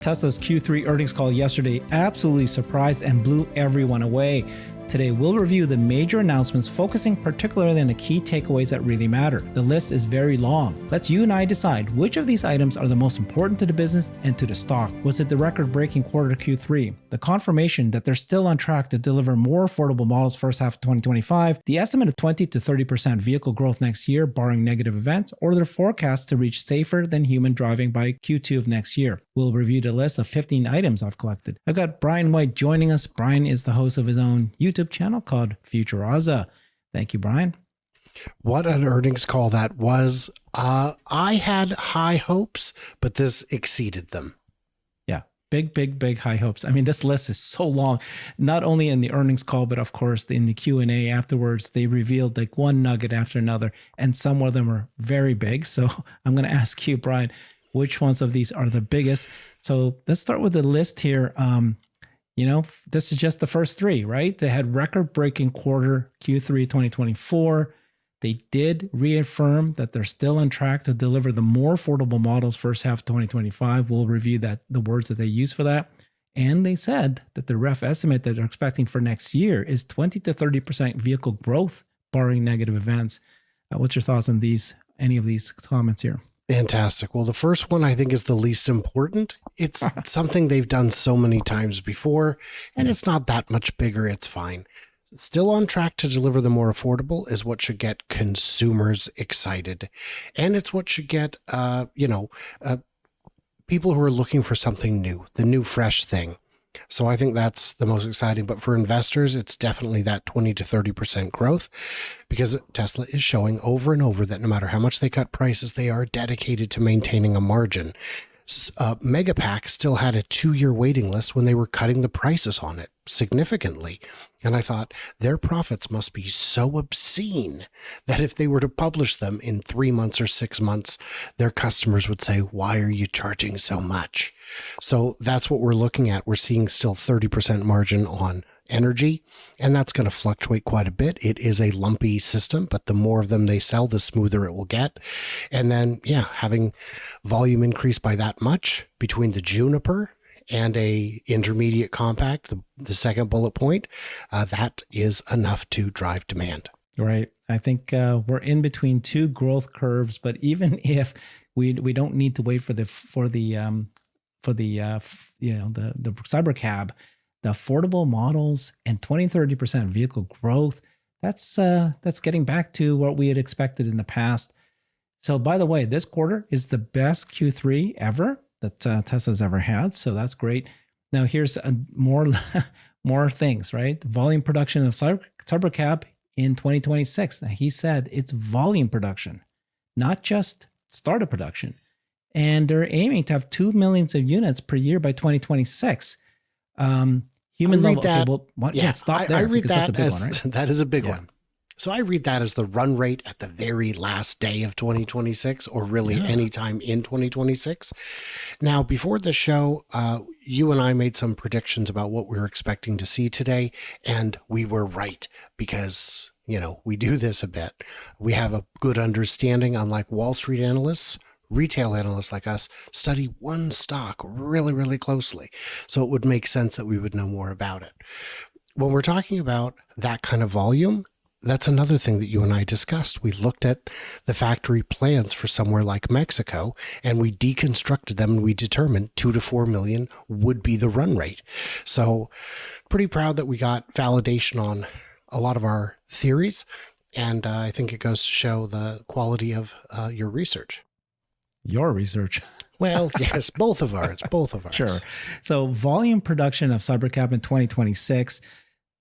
Tesla's Q3 earnings call yesterday absolutely surprised and blew everyone away. Today, we'll review the major announcements, focusing particularly on the key takeaways that really matter. The list is very long. Let's you and I decide which of these items are the most important to the business and to the stock. Was it the record-breaking quarter Q3, the confirmation that they're still on track to deliver more affordable models first half of 2025, the estimate of 20 to 30% vehicle growth next year, barring negative events, or their forecast to reach safer than human driving by Q2 of next year? We'll review the list of 15 items I've collected. I've got Brian White joining us. Brian is the host of his own YouTube channel called Futuraza. Thank you, Brian. What an earnings call that was. I had high hopes, but this exceeded them. Yeah, big high hopes. I mean, this list is so long, not only in the earnings call, but of course in the Q&A afterwards. They revealed like one nugget after another, and some of them are very big. So I'm going to ask you, Brian, which ones of these are the biggest? So let's start with the list here. This is just the first three, right? They had record-breaking quarter Q3 2024. They did reaffirm that they're still on track to deliver the more affordable models first half of 2025. We'll review the words that they use for that. And they said that the ref estimate that they're expecting for next year is 20 to 30% vehicle growth, barring negative events. What's your thoughts on any of these comments here? Fantastic. Well, the first one I think is the least important. It's something they've done so many times before, and it's not that much bigger. It's fine. Still on track to deliver the more affordable is what should get consumers excited. And it's what should get, people who are looking for something new, the new fresh thing. So I think that's the most exciting. But for investors, it's definitely that 20 to 30% growth, because Tesla is showing over and over that no matter how much they cut prices, they are dedicated to maintaining a margin. Megapack still had a 2-year waiting list when they were cutting the prices on it significantly. And I thought their profits must be so obscene that if they were to publish them in 3 months or 6 months, their customers would say, why are you charging so much? So that's what we're looking at. We're seeing still 30% margin on energy, and that's going to fluctuate quite a bit. It is a lumpy system, but the more of them they sell, the smoother it will get. And then, having volume increase by that much between the Juniper and a intermediate compact, the second bullet point, that is enough to drive demand. Right. I think we're in between two growth curves, but even if we don't need to wait for the Cybercab, the affordable models and 20-30% vehicle growth, that's getting back to what we had expected in the past. So by the way, this quarter is the best Q3 ever that Tesla's ever had. So that's great. Now here's more things, right? The volume production of Cybercab in 2026. Now he said it's volume production, not just startup production. And they're aiming to have 2 million units per year by 2026. Human level. That, okay, stop there. I read that that's a big as one, right? that is a big one. So I read that as the run rate at the very last day of 2026, or really anytime in 2026. Now, before the show, you and I made some predictions about what we were expecting to see today, and we were right because, we do this a bit. We have a good understanding, unlike Wall Street analysts. Retail analysts like us study one stock really, really closely. So it would make sense that we would know more about it. When we're talking about that kind of volume, that's another thing that you and I discussed. We looked at the factory plans for somewhere like Mexico, and we deconstructed them, and we determined 2 to 4 million would be the run rate. So pretty proud that we got validation on a lot of our theories. And I think it goes to show the quality of your research. Your research. Well, yes, both of ours. Sure. So volume production of Cybercab in 2026,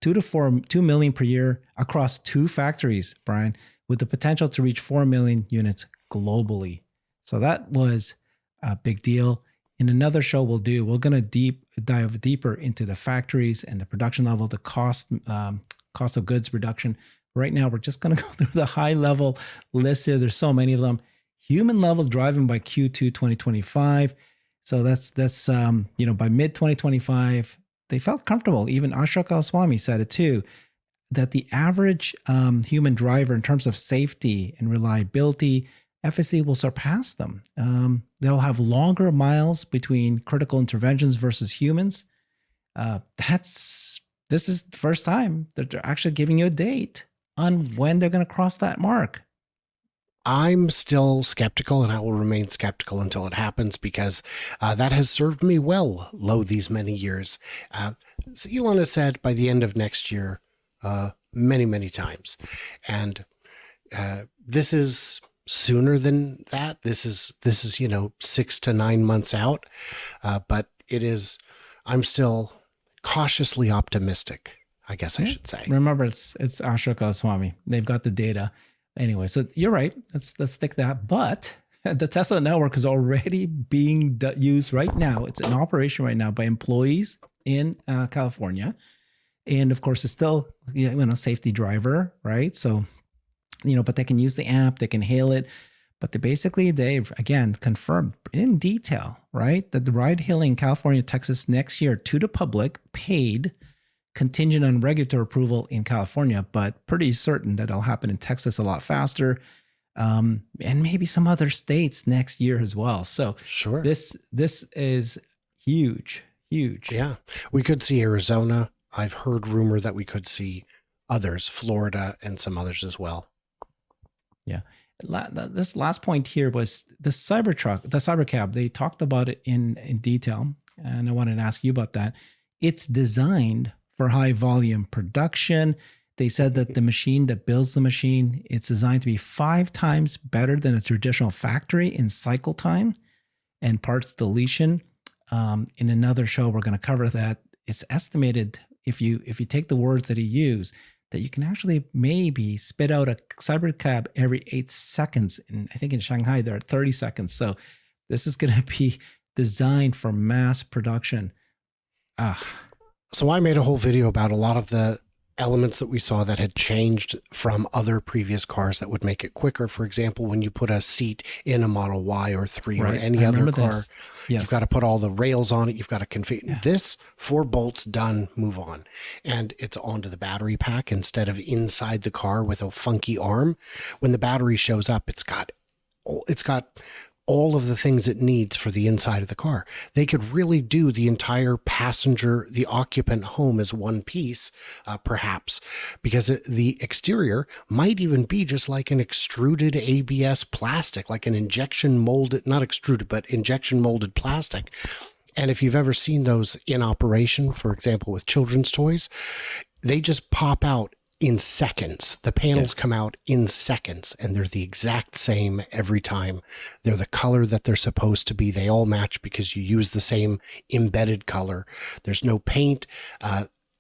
2 million per year across 2 factories, Brian, with the potential to reach 4 million units globally. So that was a big deal. In another show we're going to dive deeper into the factories and the production level, the cost of goods reduction. Right now, we're just going to go through the high level list here. There's so many of them. Human level driving by Q2 2025. So that's by mid 2025, they felt comfortable. Even Ashok Goswami said it too, that the average human driver in terms of safety and reliability FSD will surpass them. They'll have longer miles between critical interventions versus humans. This is the first time that they're actually giving you a date on when they're going to cross that mark. I'm still skeptical, and I will remain skeptical until it happens, because that has served me well, these many years. So Elon has said by the end of next year, many, many times. And this is sooner than that. This is 6 to 9 months out. But I'm still cautiously optimistic, I guess I should say. Remember, it's Ashoka Swami. They've got the data. Anyway, so you're right. Let's stick that. But the Tesla network is already being used right now. It's in operation right now by employees in California. And of course, it's still, safety driver, right? So, but they can use the app, they can hail it. But they've, again, confirmed in detail, right, that the ride hailing in California, Texas next year to the public, paid, contingent on regulatory approval in California, but pretty certain that it'll happen in Texas a lot faster, and maybe some other states next year as well. So sure, this is huge. Yeah, we could see Arizona. I've heard rumor that we could see others, Florida, and some others as well. Yeah. This last point here was the Cybertruck, the Cybercab. They talked about it in detail, and I wanted to ask you about that. It's designed for high volume production. They said that the machine that builds the machine, it's designed to be 5 times better than a traditional factory in cycle time and parts deletion. In another show, we're going to cover that. It's estimated, if you take the words that he used, that you can actually maybe spit out a Cybercab every 8 seconds. And I think in Shanghai, they're at 30 seconds. So this is going to be designed for mass production. So I made a whole video about a lot of the elements that we saw that had changed from other previous cars that would make it quicker. For example, when you put a seat in a Model Y or 3 or any other car, you've got to put all the rails on it. You've got to configure this, 4 bolts, done, move on. And it's onto the battery pack instead of inside the car with a funky arm. When the battery shows up, it's got all of the things it needs for the inside of the car. They could really do the entire passenger, the occupant home as one piece, perhaps, because the exterior might even be just like an extruded ABS plastic, like an injection molded, not extruded, but injection molded plastic. And if you've ever seen those in operation, for example, with children's toys, they just pop out in seconds. The panels come out in seconds, and they're the exact same every time. They're the color that they're supposed to be. They all match because you use the same embedded color. There's no paint.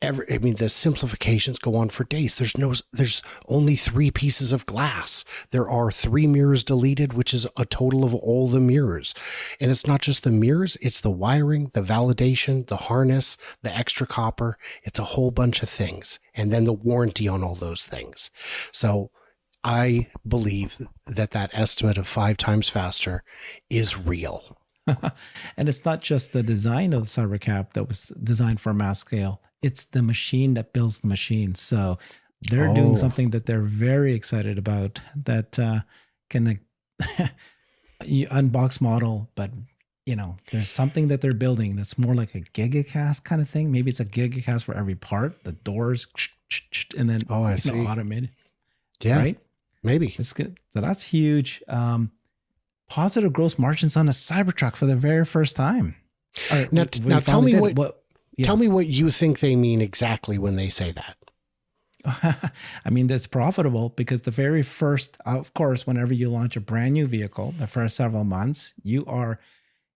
The simplifications go on for days. There's only 3 pieces of glass. There are 3 mirrors deleted, which is a total of all the mirrors. And it's not just the mirrors, it's the wiring, the validation, the harness, the extra copper. It's a whole bunch of things. And then the warranty on all those things. So I believe that estimate of 5 times faster is real. And it's not just the design of the Cybercab that was designed for mass scale. It's the machine that builds the machine. So they're doing something that they're very excited about, that can unbox model, but there's something that they're building that's more like a gigacast kind of thing. Maybe it's a gigacast for every part, the doors, and then I see. Automated. Yeah, right? Maybe. It's good. So that's huge. Positive gross margins on a Cybertruck for the very first time. Right, now tell me Tell me what you think they mean exactly when they say that. I mean, that's profitable because the very first, of course, whenever you launch a brand new vehicle, the first several months,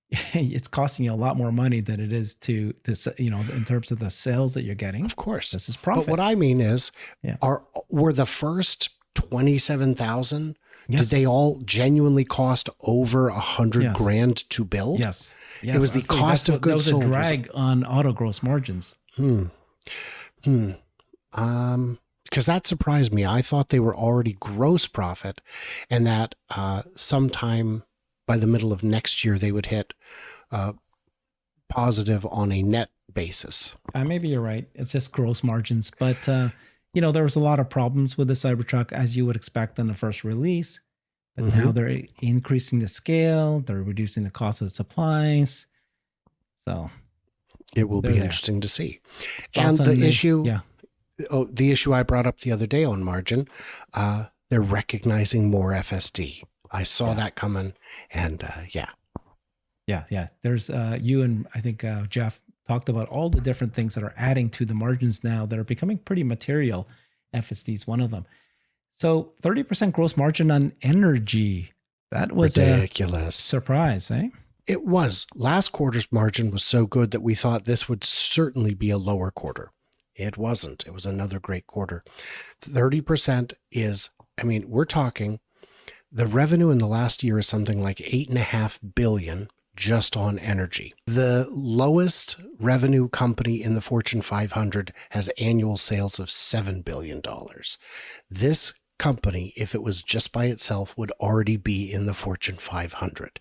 it's costing you a lot more money than it is to in terms of the sales that you're getting. Of course. This is profit. But what I mean is, were the first 27,000, did they all genuinely cost over $100,000 to build? Yes. It was the cost of goods sold. That was a drag on auto gross margins. Because that surprised me. I thought they were already gross profit, and that sometime by the middle of next year they would hit positive on a net basis. Maybe you're right. It's just gross margins, but there was a lot of problems with the Cybertruck, as you would expect on the first release. But now they're increasing the scale. They're reducing the cost of the supplies. So it will be there. interesting to see. Thoughts And on the issue, yeah. The issue I brought up the other day on margin, they're recognizing more FSD. I saw that coming, and Yeah. There's you and I think Jeff talked about all the different things that are adding to the margins now that are becoming pretty material. FSD is one of them. So 30% gross margin on energy. That was ridiculous. A surprise, eh? It was. Last quarter's margin was so good that we thought this would certainly be a lower quarter. It wasn't. It was another great quarter. 30% is, I mean, we're talking, the revenue in the last year is something like $8.5 billion just on energy. The lowest revenue company in the Fortune 500 has annual sales of $7 billion. This company, if it was just by itself, would already be in the Fortune 500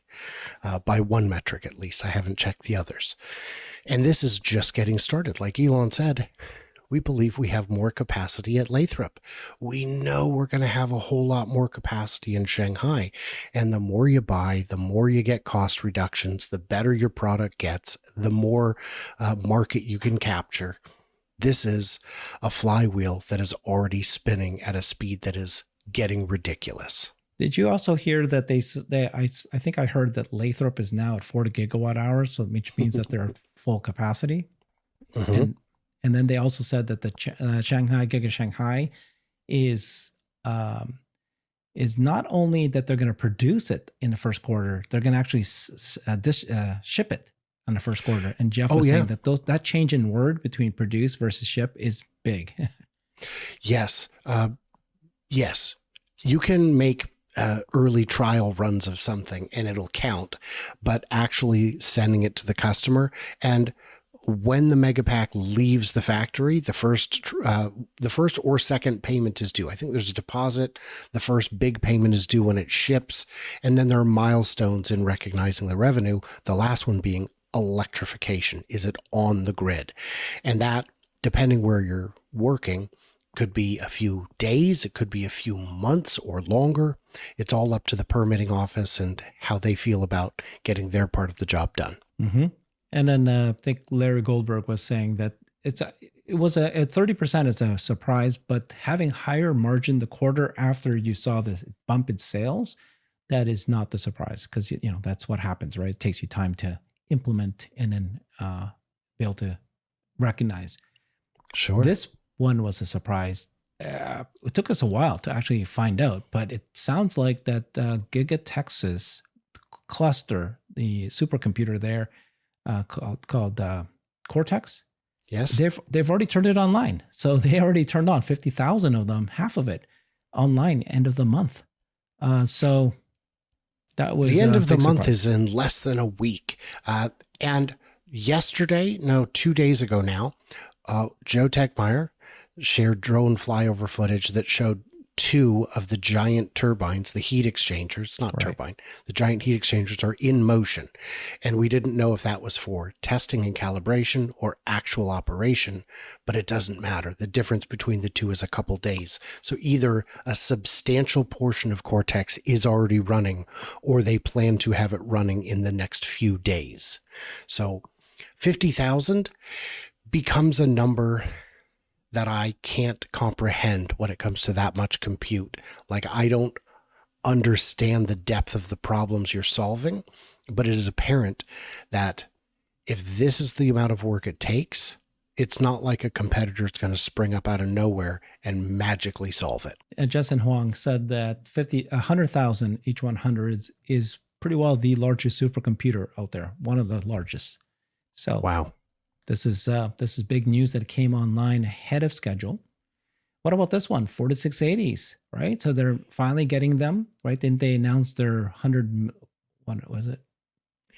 by one metric at least. I haven't checked the others. And this is just getting started. Like Elon said, we believe we have more capacity at Lathrop. We know we're going to have a whole lot more capacity in Shanghai. And the more you buy, the more you get cost reductions, the better your product gets, the more market you can capture. This is a flywheel that is already spinning at a speed that is getting ridiculous. Did you also hear that I think I heard that Lathrop is now at 40 gigawatt hours, so which means that they're at full capacity. And then they also said that the Shanghai Giga Shanghai is not only that they're going to produce it in the first quarter, they're going to actually ship it on the first quarter. And Jeff was saying that that change in word between produce versus ship is big. Yes. Yes. You can make early trial runs of something and it'll count, but actually sending it to the customer, and when the Megapack leaves the factory, the first or second payment is due. I think there's a deposit. The first big payment is due when it ships. And then there are milestones in recognizing the revenue. The last one being electrification. Is it on the grid? And that, depending where you're working, could be a few days. It could be a few months or longer. It's all up to the permitting office and how they feel about getting their part of the job done. Mm-hmm. And then I think Larry Goldberg was saying that it was a 30% is a surprise, but having higher margin the quarter after you saw the bump in sales, that is not the surprise, because that's what happens, right? It takes you time to implement and then be able to recognize. Sure. This one was a surprise. It took us a while to actually find out, but it sounds like that Giga Texas cluster, the supercomputer there, called Cortex. Yes. They've already turned it online. So they already turned on 50,000 of them, half of it online end of the month. So that was the end of the month surprise. is in less than a week. And 2 days ago now, Joe Techmeyer shared drone flyover footage that showed 2 of the giant turbines, the heat exchangers, not turbine, the giant heat exchangers are in motion. And we didn't know if that was for testing and calibration or actual operation, but it doesn't matter. The difference between the two is a couple days. So either a substantial portion of Cortex is already running, or they plan to have it running in the next few days. So 50,000 becomes a number that I can't comprehend when it comes to that much compute. Like, I don't understand the depth of the problems you're solving, but it is apparent that if this is the amount of work it takes, it's not like a competitor is going to spring up out of nowhere and magically solve it. And Jensen Huang said that 100,000 H100s is pretty well the largest supercomputer out there, one of the largest. So wow. This is big news that it came online ahead of schedule. What about this one? 4680s, right? So they're finally getting them, right? Didn't they announce their 100? What was it?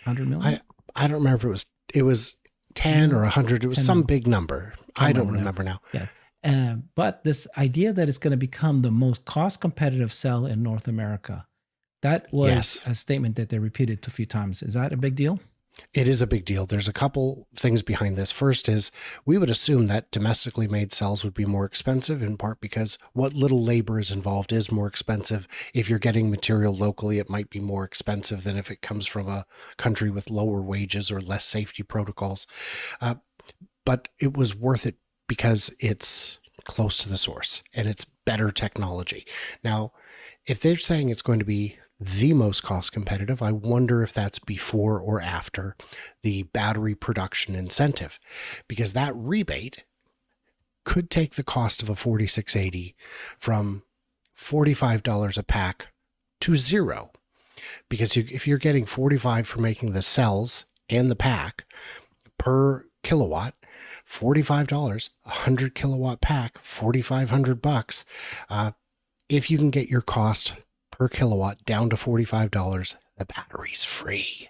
100 million? I don't remember if it was 10 or 100. It was some big number. I don't remember now. Yeah. But this idea that it's going to become the most cost competitive cell in North America, that was a statement that they repeated a few times. Is that a big deal? It is a big deal. There's a couple things behind this. First is we would assume that domestically made cells would be more expensive, in part because what little labor is involved is more expensive. If you're getting material locally, it might be more expensive than if it comes from a country with lower wages or less safety protocols. But it was worth it because it's close to the source and it's better technology. Now, if they're saying it's going to be the most cost competitive, I wonder if that's before or after the battery production incentive, because that rebate could take the cost of a 4680 from $45 a pack to zero. Because if you're getting $45 for making the cells and the pack per kilowatt, $45, 100 kilowatt pack, $4,500. If you can get your cost per kilowatt down to $45, the battery's free.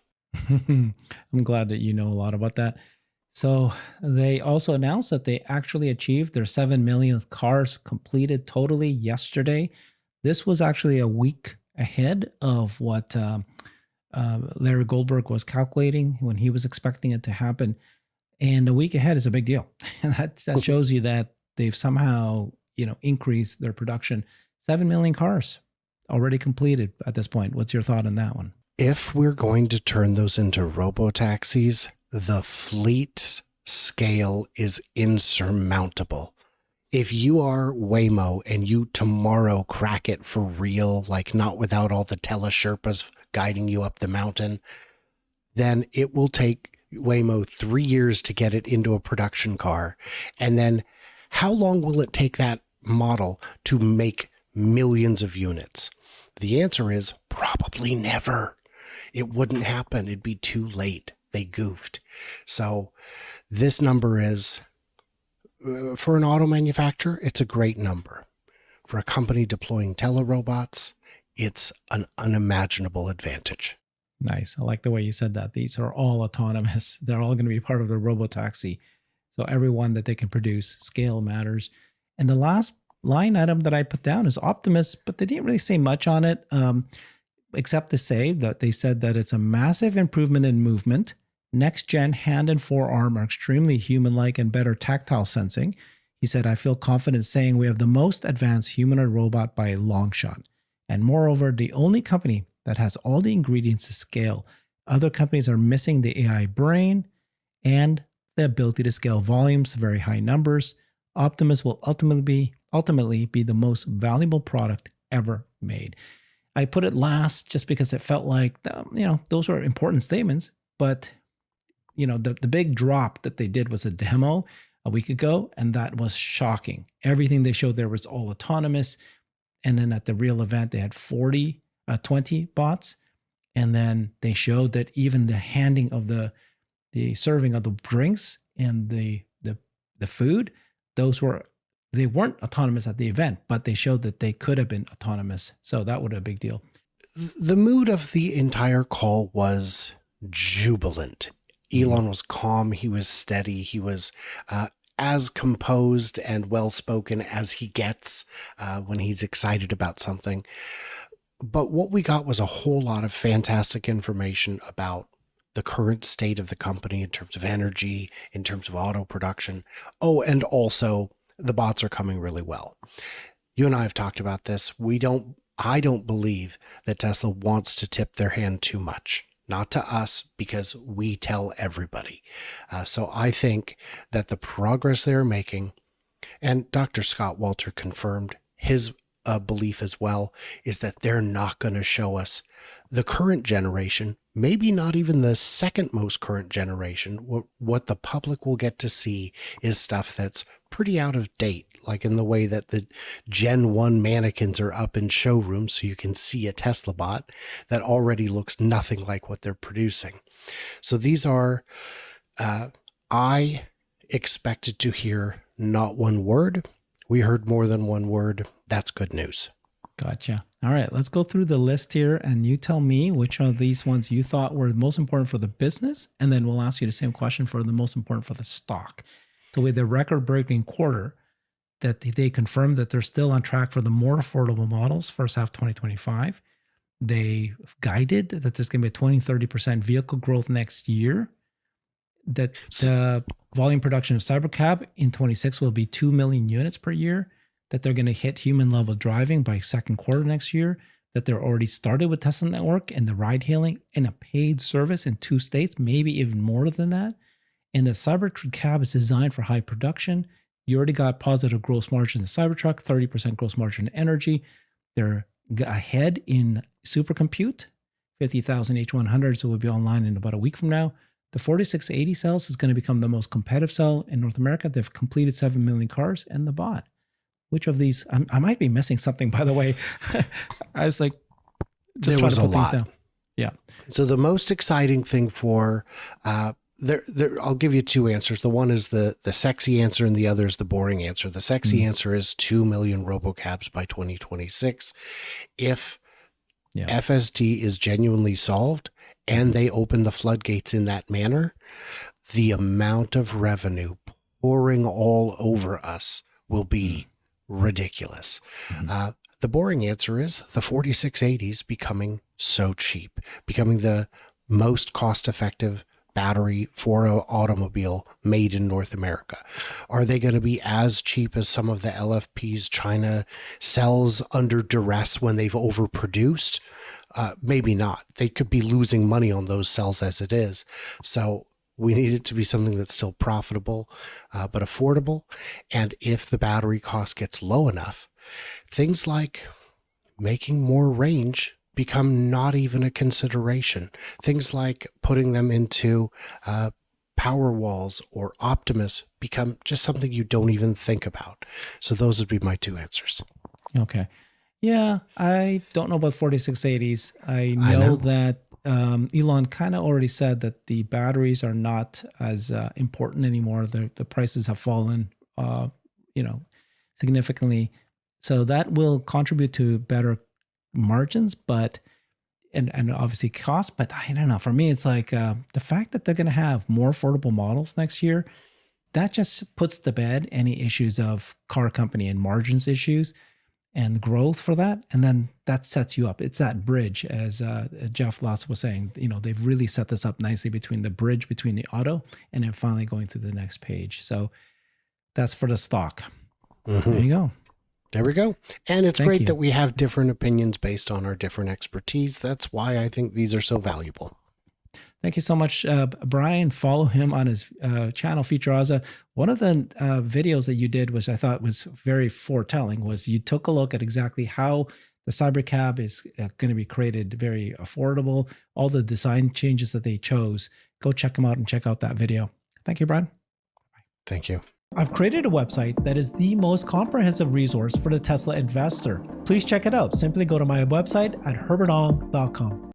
I'm glad that you know a lot about that. So they also announced that they actually achieved their 7 millionth cars completed totally yesterday. This was actually a week ahead of what Larry Goldberg was calculating when he was expecting it to happen. And a week ahead is a big deal. that shows you that they've somehow, increased their production. 7 million cars already completed at this point. What's your thought on that one? If we're going to turn those into robo-taxis, the fleet scale is insurmountable. If you are Waymo and you tomorrow crack it for real, like not without all the tele-Sherpas guiding you up the mountain, then it will take Waymo 3 years to get it into a production car. And then how long will it take that model to make millions of units? The answer is probably never. It wouldn't happen. It'd be too late. They goofed. So this number is, for an auto manufacturer, it's a great number. For a company deploying telerobots, it's an unimaginable advantage. Nice. I like the way you said that. These are all autonomous. They're all going to be part of the robotaxi. So every one that they can produce, scale matters. And the last line item that I put down is Optimus, but they didn't really say much on it, except to say that they said that it's a massive improvement in movement. Next gen hand and forearm are extremely human-like and better tactile sensing. He said, I feel confident saying we have the most advanced humanoid robot by a long shot. And moreover, the only company that has all the ingredients to scale. Other companies are missing the AI brain and the ability to scale volumes, very high numbers. Optimus will ultimately be the most valuable product ever made. I put it last just because it felt like, those were important statements, but the big drop that they did was a demo a week ago, and that was shocking. Everything they showed there was all autonomous. And then at the real event, they had 20 bots. And then they showed that even the handing of the serving of the drinks and the food, they weren't autonomous at the event, but they showed that they could have been autonomous. So that was a big deal. The mood of the entire call was jubilant. Elon was calm. He was steady. He was as composed and well-spoken as he gets when he's excited about something. But what we got was a whole lot of fantastic information about the current state of the company in terms of energy, in terms of auto production. Oh, and also the bots are coming really well. You and I have talked about this. I don't believe that Tesla wants to tip their hand too much. Not to us, because we tell everybody. So I think that the progress they're making, and Dr. Scott Walter confirmed his belief as well, is that they're not going to show us the current generation, maybe not even the second most current generation. What the public will get to see is stuff that's pretty out of date, like in the way that the Gen 1 mannequins are up in showrooms so you can see a Tesla bot that already looks nothing like what they're producing. So these are, I expected to hear not one word. We heard more than one word. That's good news. Gotcha. All right, let's go through the list here and you tell me which of these ones you thought were the most important for the business. And then we'll ask you the same question for the most important for the stock. So with the record-breaking quarter, that they confirmed that they're still on track for the more affordable models first half 2025. they guided that there's going to be a 20-30% vehicle growth next year, that the volume production of Cybercab in 26 will be 2 million units per year, that they're going to hit human level driving by second quarter next year, that they're already started with Tesla Network and the ride hailing in a paid service in 2 states, maybe even more than that. And the Cybercab is designed for high production. You already got positive gross margin in Cybertruck, 30% gross margin in energy. They're ahead in supercompute. 50,000 H100s will be online in about a week from now. The 4680 cells is going to become the most competitive cell in North America. They've completed 7 million cars and the bot. Which of these? I might be missing something, by the way. I was like, just there was to a put things lot. down. Yeah. So the most exciting thing for I'll give you 2 answers. The one is the sexy answer and the other is the boring answer. The sexy answer is 2 million robocabs by 2026. If FSD is genuinely solved and they open the floodgates in that manner, the amount of revenue pouring all over us will be ridiculous. The boring answer is the 4680s becoming so cheap, becoming the most cost-effective battery for an automobile made in North America. Are they going to be as cheap as some of the LFPs China sells under duress when they've overproduced? Maybe not. They could be losing money on those cells as it is. So we need it to be something that's still profitable, but affordable. And if the battery cost gets low enough, things like making more range become not even a consideration. Things like putting them into Powerwalls or Optimus become just something you don't even think about. So those would be my 2 answers. Okay. Yeah, I don't know about 4680s. I know that Elon kind of already said that the batteries are not as important anymore. The prices have fallen, significantly. So that will contribute to better margins, but and obviously cost. But I don't know. For me, it's like the fact that they're going to have more affordable models next year, that just puts to bed any issues of car company and margins issues and growth for that. And then that sets you up. It's that bridge, as Jeff Loss was saying. They've really set this up nicely between the bridge between the auto and then finally going through the next page. So that's for the stock. There you go. There we go. And it's great that we have different opinions based on our different expertise. That's why I think these are so valuable. Thank you so much, Brian. Follow him on his channel, Futurazza. One of the videos that you did, which I thought was very foretelling, was you took a look at exactly how the Cybercab is going to be created very affordable, all the design changes that they chose. Go check them out and check out that video. Thank you, Brian. Thank you. I've created a website that is the most comprehensive resource for the Tesla investor. Please check it out. Simply go to my website at herbertong.com.